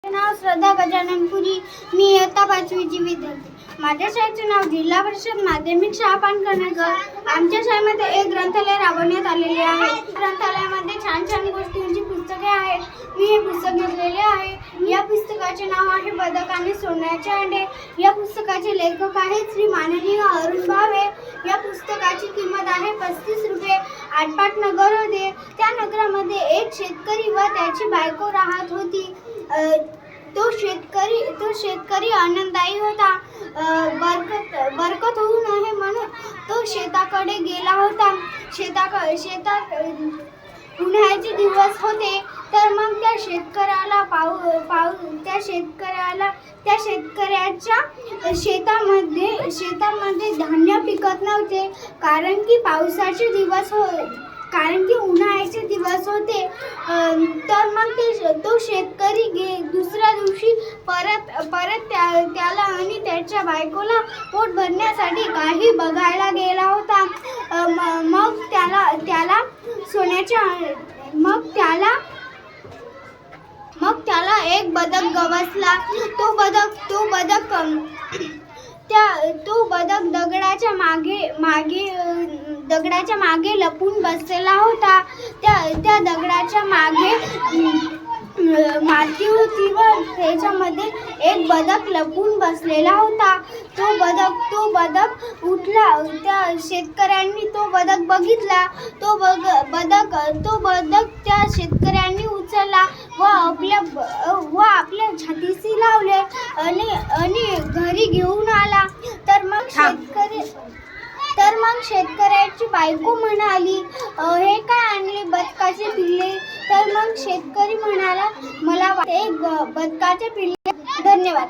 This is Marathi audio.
नाव श्रद्धा गजाननपुरी। मी इयत्ता 5वीची विद्यार्थी। माझ्या शाळेचे नाव जिल्हा परिषद माध्यमिक शाळा पानकर्णेकर। आमच्या शाळेमध्ये एक ग्रंथालय राबवण्यात आलेले आहे। ग्रंथालयामध्ये छान छान गोष्टींची पुस्तके आहेत। मी हे पुस्तक घेतलेले आहे। या पुस्तकाचे नाव आहे बदक आणि सोन्याचे अंडे। या पुस्तकाचे लेखक आहेत श्री माननीय अरुण भावे। या पुस्तकाची किंमत आहे 35 रुपये। आटपाट नगर होते। त्या नगरामध्ये एक शेतकरी व त्याची बायको राहत होती। तो शेतकरी आनंददायी होता। बरकत होऊ नये म्हणून तो शेताकडे गेला होता। शेतात उन्हाळ्याचे दिवस होते। तर मग त्या शेतकऱ्याच्या शेतामध्ये धान्य पिकत नव्हते, कारण की उन्हाळ्याचे दिवस होते। तर मग तो शेतकरी दुसऱ्या दिवशी परत त्याला आणि त्याच्या बायकोला पोट भरण्यासाठी काही बघायला गेला होता। मग त्याला एक बदक गवसला। तो बदक दगडाच्या मागे लपून बसलेला होता। त्या दगडाच्या मागे माती होती व त्याच्यामध्ये एक बदक लपून बसलेला होता। तो बदक उठला। त्या शेतकऱ्यांनी तो बदक बघितला। तो बदक त्या शेतकऱ्यांनी उचलला व आपल्या छातीशी लावले आणि घरी घेऊन आला। तर मग शेतकऱ्याची बायको म्हणाली, हे काय आणले बदकाचे पिल्ले? तर मग शेतकरी म्हणाला, मला एक बदकाचे पिल्ले। धन्यवाद।